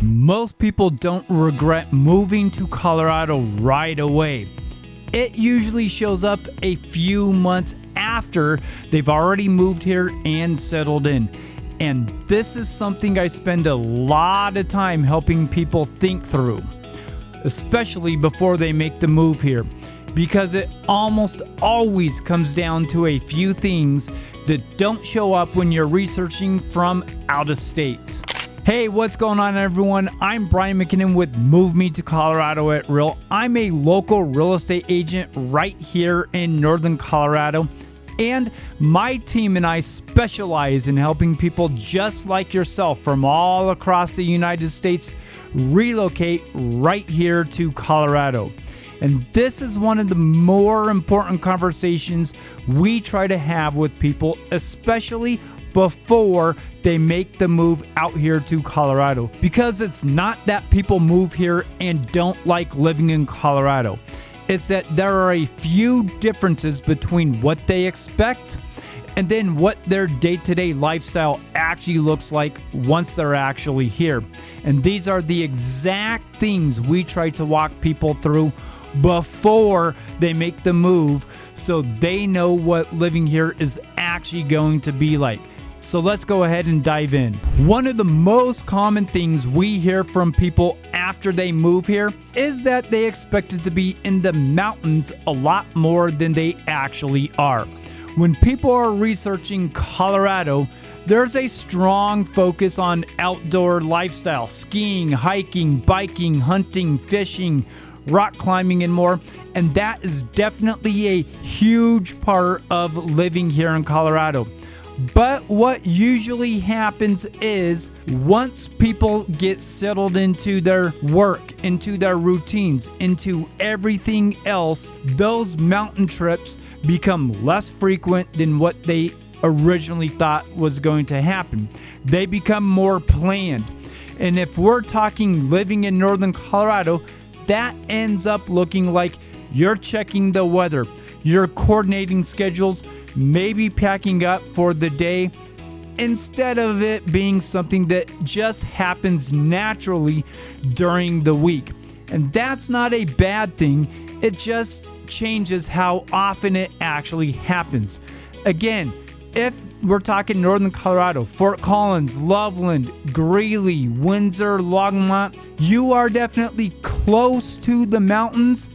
Most people don't regret moving to Colorado right away. It usually shows up a few months after they've already moved here and settled in. And this is something I spend a lot of time helping people think through, especially before they make the move here, because it almost always comes down to a few things that don't show up when you're researching from out of state. Hey, what's going on, everyone? I'm Brian McKinnon with Move Me to Colorado at Real. I'm a local real estate agent right here in northern Colorado, and my team and I specialize in helping people just like yourself from all across the United States relocate right here to Colorado. And this is one of the more important conversations we try to have with people, especially before they make the move out here to Colorado. Because it's not that people move here and don't like living in Colorado. It's that there are a few differences between what they expect and then what their day-to-day lifestyle actually looks like once they're actually here. And these are the exact things we try to walk people through before they make the move, so they know what living here is actually going to be like. So let's go ahead and dive in. One of the most common things we hear from people after they move here is that they expected to be in the mountains a lot more than they actually are. When people are researching Colorado, there's a strong focus on outdoor lifestyle, skiing, hiking, biking, hunting, fishing, rock climbing, and more. And that is definitely a huge part of living here in Colorado. But what usually happens is once people get settled into their work, into their routines, into everything else, those mountain trips become less frequent than what they originally thought was going to happen. They become more planned. And if we're talking living in northern Colorado, that ends up looking like you're checking the weather, you're coordinating schedules, maybe packing up for the day, instead of it being something that just happens naturally during the week. And that's not a bad thing. It just changes how often it actually happens. Again, if we're talking northern Colorado, Fort Collins, Loveland, Greeley, Windsor, Longmont, you are definitely close to the mountains,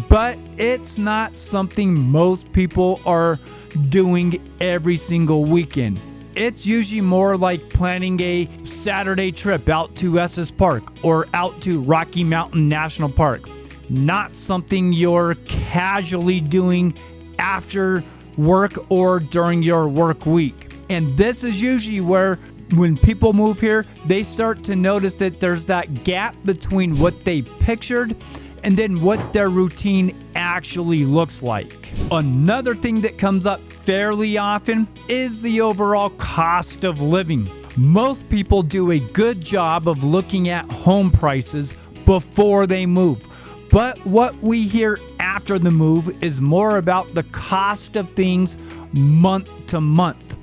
but it's not something most people are doing every single weekend. It's usually more like planning a Saturday trip out to Estes Park or out to Rocky Mountain National Park. Not something you're casually doing after work or during your work week. And this is usually where when people move here, they start to notice that there's that gap between what they pictured and then what their routine actually looks like. Another thing that comes up fairly often is the overall cost of living. Most people do a good job of looking at home prices before they move. But what we hear after the move is more about the cost of things month to month.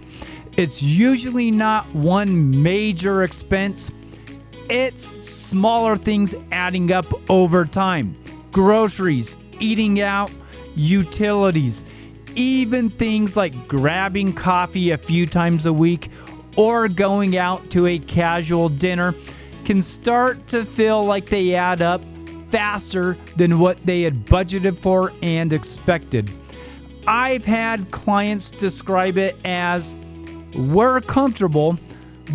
It's usually not one major expense. It's smaller things adding up over time. Groceries, eating out, utilities, even things like grabbing coffee a few times a week or going out to a casual dinner can start to feel like they add up faster than what they had budgeted for and expected. I've had clients describe it as, we're comfortable,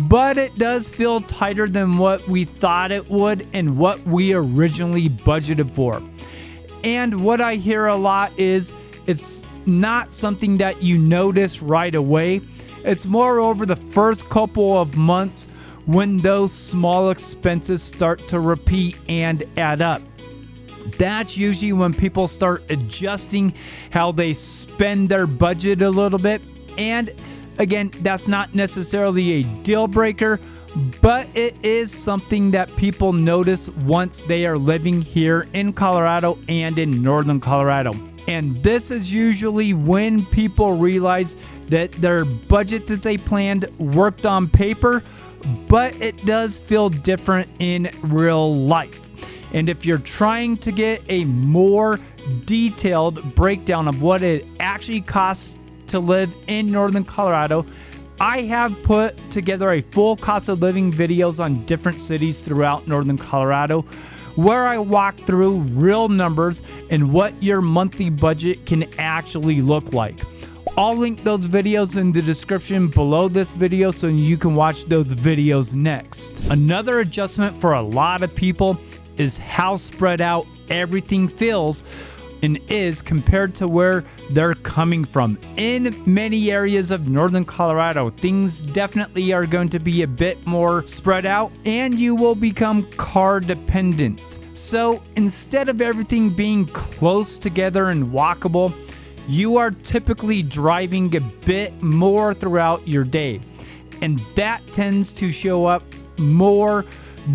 but it does feel tighter than what we thought it would and what we originally budgeted for. And what I hear a lot is it's not something that you notice right away. It's more over the first couple of months when those small expenses start to repeat and add up. That's usually when people start adjusting how they spend their budget a little bit. And again, that's not necessarily a deal breaker, but it is something that people notice once they are living here in Colorado and in northern Colorado. And this is usually when people realize that their budget that they planned worked on paper, but it does feel different in real life. And if you're trying to get a more detailed breakdown of what it actually costs to live in Northern Colorado, I have put together a full cost of living videos on different cities throughout Northern Colorado, where I walk through real numbers and what your monthly budget can actually look like. I'll link those videos in the description below this video so you can watch those videos next. Another adjustment for a lot of people is how spread out everything feels and is compared to where they're coming from. In many areas of Northern Colorado, things definitely are going to be a bit more spread out and you will become car dependent. So instead of everything being close together and walkable, you are typically driving a bit more throughout your day. And that tends to show up more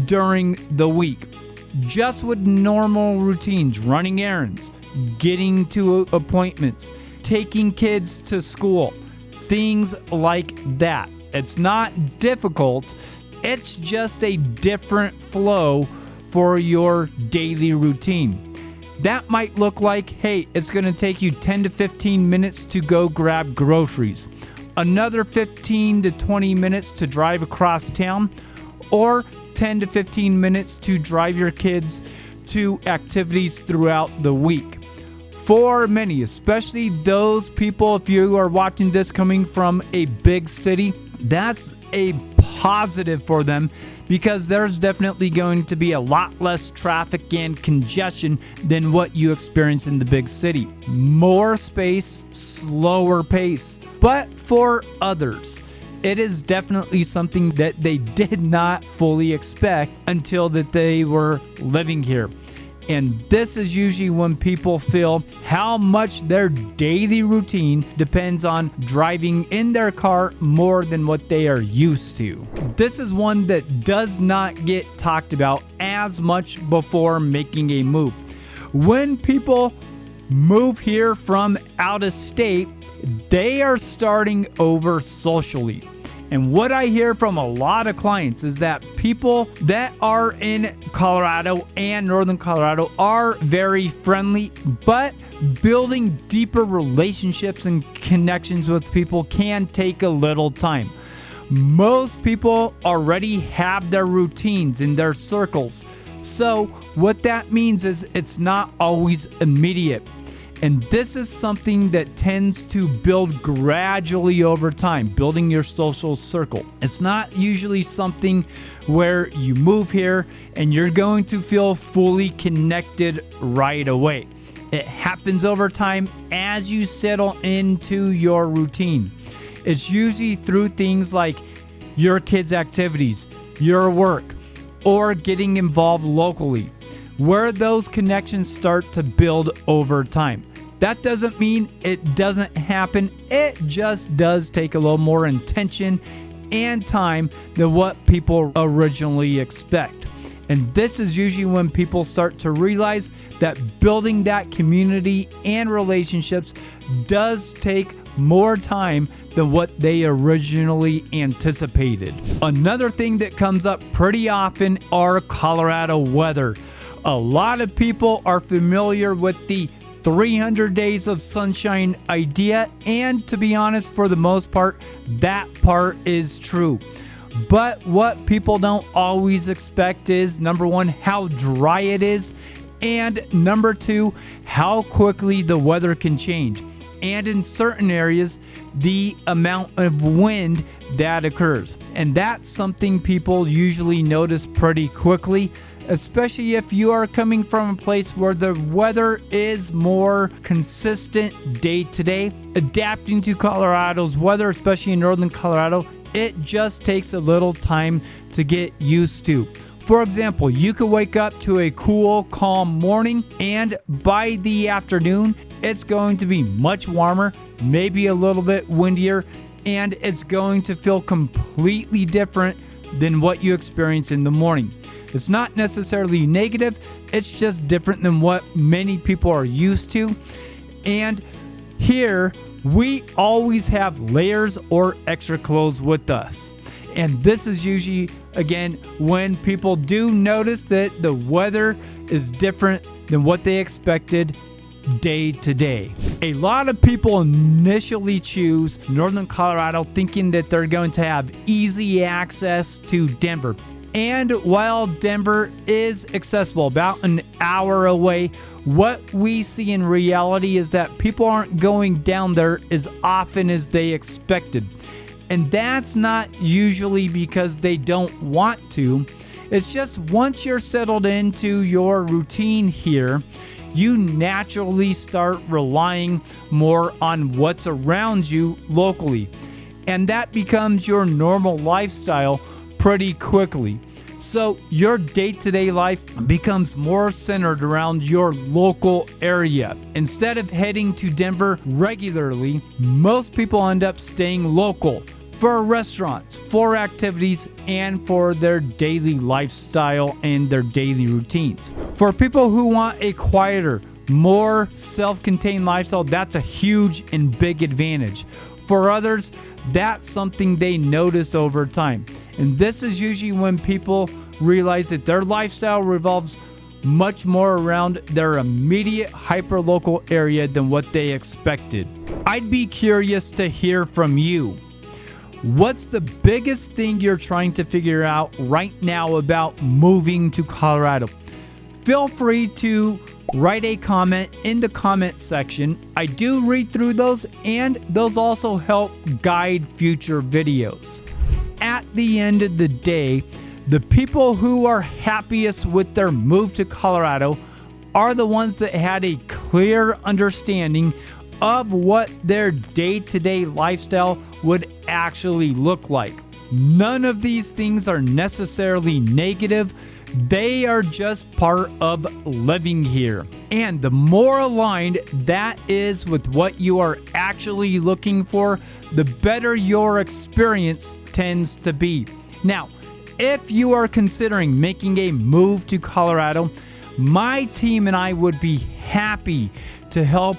during the week. Just with normal routines, running errands, getting to appointments, taking kids to school, things like that. It's not difficult, it's just a different flow for your daily routine. That might look like, hey, it's going to take you 10 to 15 minutes to go grab groceries, another 15 to 20 minutes to drive across town, or 10 to 15 minutes to drive your kids to activities throughout the week. For many, especially those people, if you are watching this coming from a big city, that's a positive for them because there's definitely going to be a lot less traffic and congestion than what you experience in the big city. More space, slower pace. But for others, it is definitely something that they did not fully expect until that they were living here. And this is usually when people feel how much their daily routine depends on driving in their car more than what they are used to. This is one that does not get talked about as much before making a move. When people move here from out of state, they are starting over socially. And what I hear from a lot of clients is that people that are in Colorado and Northern Colorado are very friendly, but building deeper relationships and connections with people can take a little time. Most people already have their routines in their circles. So what that means is it's not always immediate. And this is something that tends to build gradually over time, building your social circle. It's not usually something where you move here and you're going to feel fully connected right away. It happens over time as you settle into your routine. It's usually through things like your kids' activities, your work, or getting involved locally, where those connections start to build over time. That doesn't mean it doesn't happen. It just does take a little more intention and time than what people originally expect. And this is usually when people start to realize that building that community and relationships does take more time than what they originally anticipated. Another thing that comes up pretty often are Colorado weather. A lot of people are familiar with the 300 days of sunshine idea, and to be honest, for the most part, that part is true. But what people don't always expect is, number one, how dry it is, and number two, how quickly the weather can change. And in certain areas, the amount of wind that occurs. And that's something people usually notice pretty quickly, especially if you are coming from a place where the weather is more consistent day to day. Adapting to Colorado's weather, especially in Northern Colorado, it just takes a little time to get used to. For example, you could wake up to a cool, calm morning, and by the afternoon, it's going to be much warmer, maybe a little bit windier, and it's going to feel completely different than what you experience in the morning. It's not necessarily negative, it's just different than what many people are used to. And here, we always have layers or extra clothes with us. And this is usually, again, when people do notice that the weather is different than what they expected day to day. A lot of people initially choose Northern Colorado thinking that they're going to have easy access to Denver. And while Denver is accessible, about an hour away, what we see in reality is that people aren't going down there as often as they expected. And that's not usually because they don't want to. It's just once you're settled into your routine here, you naturally start relying more on what's around you locally. And that becomes your normal lifestyle pretty quickly. So your day-to-day life becomes more centered around your local area. Instead of heading to Denver regularly, most people end up staying local for restaurants, for activities, and for their daily lifestyle and their daily routines. For people who want a quieter, more self-contained lifestyle, that's a huge and big advantage. For others, that's something they notice over time. And this is usually when people realize that their lifestyle revolves much more around their immediate hyper-local area than what they expected. I'd be curious to hear from you. What's the biggest thing you're trying to figure out right now about moving to Colorado? Feel free to write a comment in the comment section. I do read through those, and those also help guide future videos. At the end of the day, the people who are happiest with their move to Colorado are the ones that had a clear understanding of what their day-to-day lifestyle would actually look like. None of these things are necessarily negative. They are just part of living here. And the more aligned that is with what you are actually looking for, the better your experience tends to be. Now, if you are considering making a move to Colorado, my team and I would be happy to help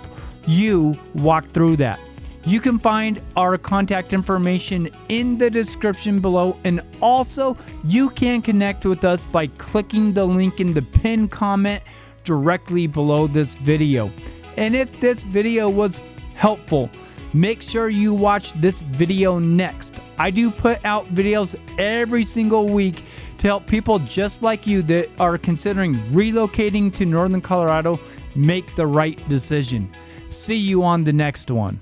you walk through that. You can find our contact information in the description below, and also you can connect with us by clicking the link in the pinned comment directly below this video. And if this video was helpful, make sure you watch this video next. I do put out videos every single week to help people just like you that are considering relocating to Northern Colorado make the right decision. See you on the next one.